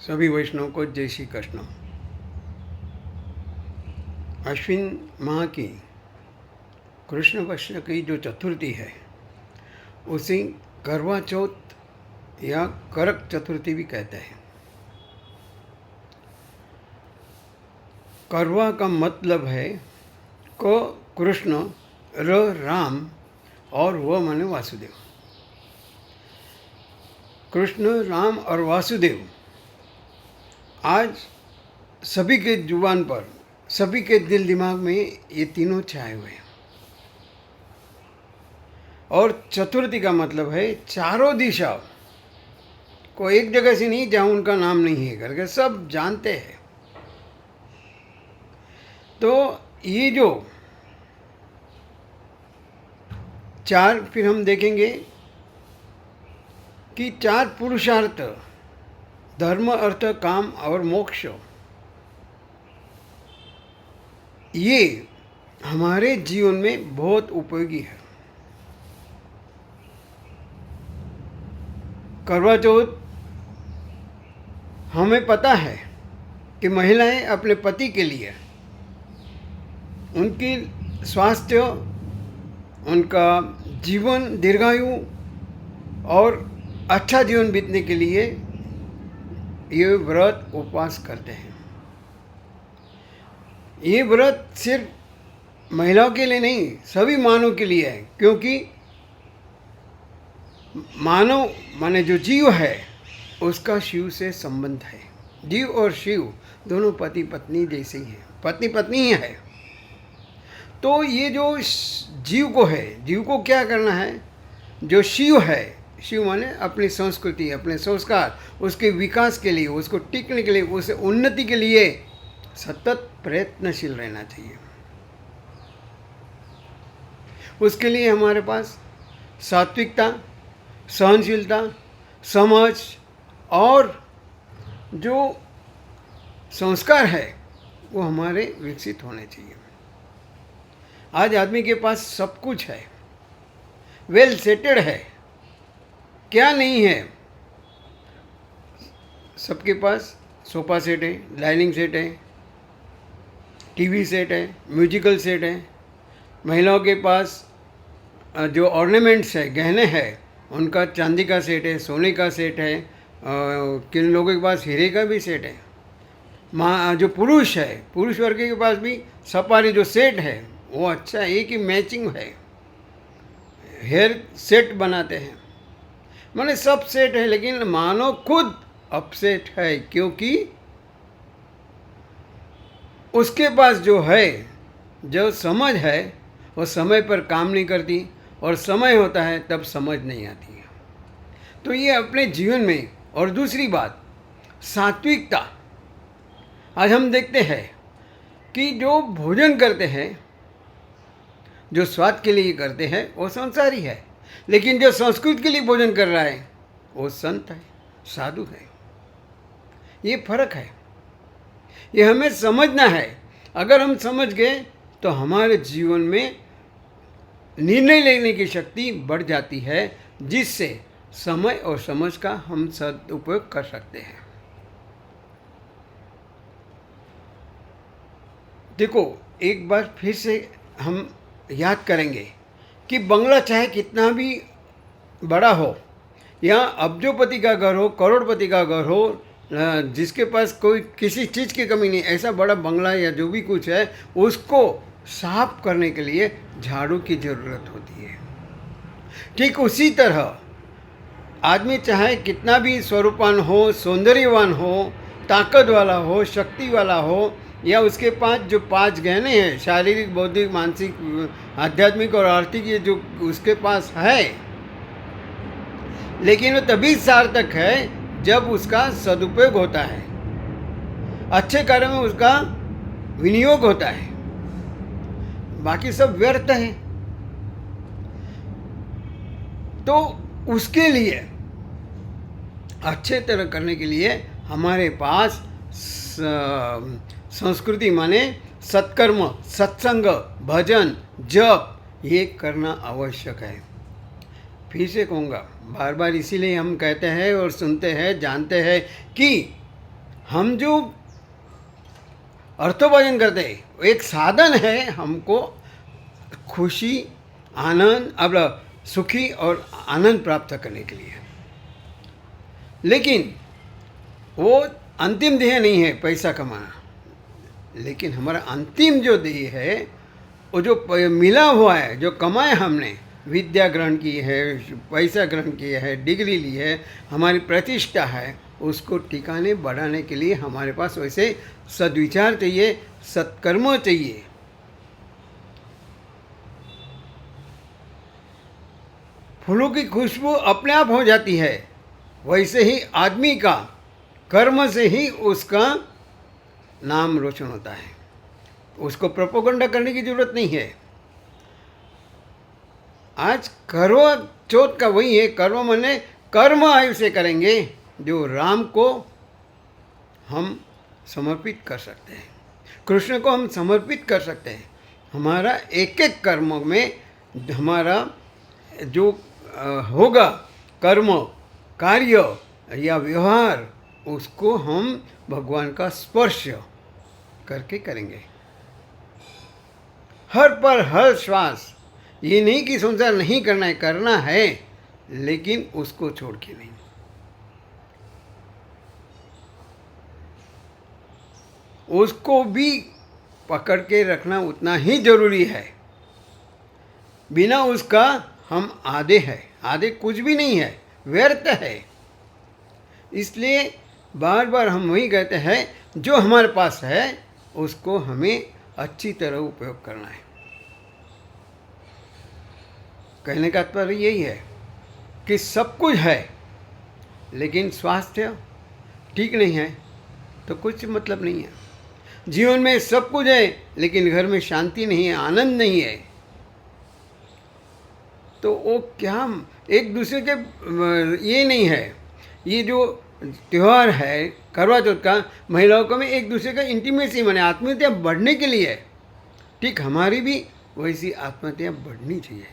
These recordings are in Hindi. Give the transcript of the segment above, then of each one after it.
सभी वैष्णव को जय श्री कृष्ण। अश्विन माह की कृष्ण पक्ष की जो चतुर्थी है उसे करवा चौथ या करक चतुर्थी भी कहते हैं। करवा का मतलब है को कृष्ण, र राम और व माने वासुदेव। कृष्ण, राम और वासुदेव आज सभी के जुबान पर, सभी के दिल दिमाग में ये तीनों छाए हुए हैं। और चतुर्थी का मतलब है चारों दिशा को एक जगह से नहीं जहाँ उनका नाम नहीं है करके सब जानते हैं। तो ये जो चार, फिर हम देखेंगे कि चार पुरुषार्थ, धर्म, अर्थ, काम और मोक्ष, ये हमारे जीवन में बहुत उपयोगी है। करवा चौथ हमें पता है कि महिलाएं अपने पति के लिए, उनकी स्वास्थ्य, उनका जीवन दीर्घायु और अच्छा जीवन बीतने के लिए ये व्रत उपवास करते हैं। ये व्रत सिर्फ महिलाओं के लिए नहीं, सभी मानव के लिए है, क्योंकि मानव माने जो जीव है उसका शिव से संबंध है। जीव और शिव दोनों पति पत्नी जैसे ही हैं, पत्नी पत्नी ही है। तो ये जो जीव को है, जीव को क्या करना है, जो शिव है, शिव माने अपनी संस्कृति, अपने संस्कार, उसके विकास के लिए, उसको टिकने के लिए, उसे उन्नति के लिए सतत प्रयत्नशील रहना चाहिए। उसके लिए हमारे पास सात्विकता, सहनशीलता, समझ और जो संस्कार है वो हमारे विकसित होने चाहिए। आज आदमी के पास सब कुछ है, वेल सेटेड है, क्या नहीं है। सबके पास सोफा सेट है, डाइनिंग सेट है, टीवी सेट है, म्यूजिकल सेट है। महिलाओं के पास जो ऑर्नामेंट्स है, गहने हैं, उनका चांदी का सेट है, सोने का सेट है, किन लोगों के पास हीरे का भी सेट है। जो पुरुष है, पुरुष वर्ग के पास भी सपारी जो सेट है वो अच्छा है, एक ही मैचिंग है, हेयर सेट बनाते हैं, माने सब सेट है। लेकिन मानो खुद अपसेट है, क्योंकि उसके पास जो है, जो समझ है, वो समय पर काम नहीं करती, और समय होता है तब समझ नहीं आती है। तो ये अपने जीवन में। और दूसरी बात, सात्विकता। आज हम देखते हैं कि जो भोजन करते हैं, जो स्वाद के लिए करते हैं, वो संसारी है, लेकिन जो संस्कृत के लिए भोजन कर रहा है वो संत है, साधु है। ये फर्क है, ये हमें समझना है। अगर हम समझ गए तो हमारे जीवन में निर्णय लेने की शक्ति बढ़ जाती है, जिससे समय और समझ का हम सदुपयोग कर सकते हैं। देखो, एक बार फिर से हम याद करेंगे कि बंगला चाहे कितना भी बड़ा हो, या अब्जोपति का घर हो, करोड़पति का घर हो, जिसके पास कोई किसी चीज़ की कमी नहीं, ऐसा बड़ा बंगला या जो भी कुछ है, उसको साफ करने के लिए झाड़ू की ज़रूरत होती है। ठीक उसी तरह आदमी चाहे कितना भी स्वरूपवान हो, सौंदर्यवान हो, ताकत वाला हो, शक्ति वाला हो, या उसके पास जो 5 गहने हैं, शारीरिक, बौद्धिक, मानसिक, आध्यात्मिक और आर्थिक, ये जो उसके पास है, लेकिन वो तभी सार्थक है जब उसका सदुपयोग होता है, अच्छे कार्य में उसका विनियोग होता है। बाकी सब व्यर्थ है। तो उसके लिए, अच्छे तरह करने के लिए हमारे पास संस्कृति माने सत्कर्म, सत्संग, भजन, जप, ये करना आवश्यक है। फिर से कहूँगा, बार बार इसीलिए हम कहते हैं और सुनते हैं, जानते हैं कि हम जो अर्थोपार्जन करते हैं एक साधन है हमको खुशी, आनंद, अब सुखी और आनंद प्राप्त करने के लिए। लेकिन वो अंतिम ध्येय नहीं है पैसा कमाना, लेकिन हमारा अंतिम जो ध्येय है वो जो मिला हुआ है, जो कमाया हमने, विद्या ग्रहण की है, पैसा ग्रहण किया है, डिग्री ली है, हमारी प्रतिष्ठा है, उसको टिकाने बढ़ाने के लिए हमारे पास वैसे सद्विचार चाहिए, सत्कर्म चाहिए। फूलों की खुशबू अपने आप हो जाती है, वैसे ही आदमी का कर्म से ही उसका नाम रोशन होता है। उसको प्रोपोगंडा करने की जरूरत नहीं है। आज करवा चौथ का वही है, कर्म माने कर्म आयु से करेंगे जो राम को हम समर्पित कर सकते हैं, कृष्ण को हम समर्पित कर सकते हैं। हमारा एक एक कर्म में हमारा जो होगा कर्म, कार्य या व्यवहार, उसको हम भगवान का स्पर्श करके करेंगे। हर पर हर श्वास, ये नहीं कि संसार नहीं करना है, करना है, लेकिन उसको छोड़ के नहीं। उसको भी पकड़ के रखना उतना ही जरूरी है। बिना उसका हम आधे हैं, आधे कुछ भी नहीं है, व्यर्थ है। इसलिए बार बार हम वही कहते हैं, जो हमारे पास है उसको हमें अच्छी तरह उपयोग करना है। कहने का तात्पर्य यही है कि सब कुछ है, लेकिन स्वास्थ्य ठीक नहीं है तो कुछ मतलब नहीं है। जीवन में सब कुछ है, लेकिन घर में शांति नहीं है, आनंद नहीं है, तो वो क्या एक दूसरे के ये नहीं है। ये जो त्यौहार है करवा चौथ का, महिलाओं को में एक दूसरे का इंटीमेसी माने आत्मीयता बढ़ने के लिए, ठीक हमारी भी वैसी आत्मीयता बढ़नी चाहिए।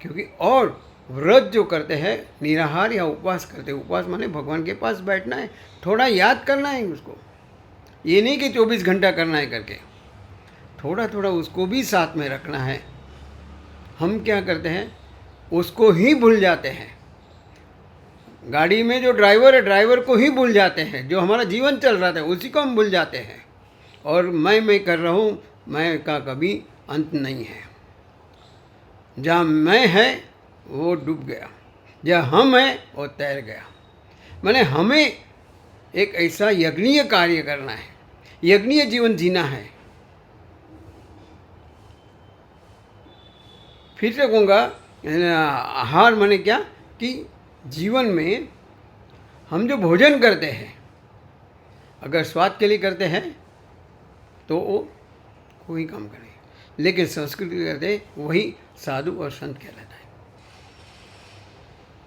क्योंकि और व्रत जो करते हैं, निराहार या उपवास करते हैं, उपवास माने भगवान के पास बैठना है, थोड़ा याद करना है उसको, ये नहीं कि 24 घंटा करना है करके, थोड़ा थोड़ा उसको भी साथ में रखना है। हम क्या करते हैं, उसको ही भूल जाते हैं। गाड़ी में जो ड्राइवर है, ड्राइवर को ही भूल जाते हैं। जो हमारा जीवन चल रहा था उसी को हम भूल जाते हैं, और मैं कर रहा हूँ, मैं का कभी अंत नहीं है। जहाँ मैं है वो डूब गया, जहाँ हम है वो तैर गया। माने हमें एक ऐसा यज्ञीय कार्य करना है, यज्ञीय जीवन जीना है। फिर से कहूँगा, आहार माने क्या कि जीवन में हम जो भोजन करते हैं, अगर स्वाद के लिए करते हैं तो वो कोई काम करे, लेकिन संस्कृति करते वही साधु और संत कहलाता है।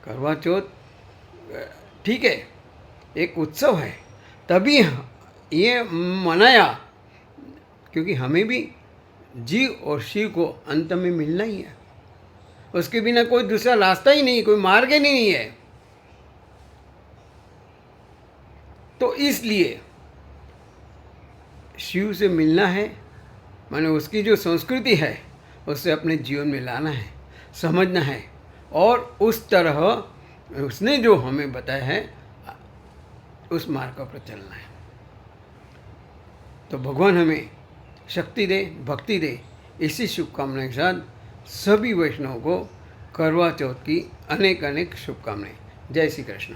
करवा चौथ ठीक है, एक उत्सव है, तभी ये मनाया क्योंकि हमें भी जीव और शिव को अंत में मिलना ही है। उसके बिना कोई दूसरा रास्ता ही नहीं, कोई मार्ग ही नहीं है। तो इसलिए शिव से मिलना है, माने उसकी जो संस्कृति है उसे अपने जीवन में लाना है, समझना है, और उस तरह उसने जो हमें बताया है उस मार्ग पर चलना है। तो भगवान हमें शक्ति दे, भक्ति दे। इसी शुभकामना के साथ सभी वैष्णवों को करवा चौथ की अनेक अनेक शुभकामनाएं। जय श्री कृष्ण।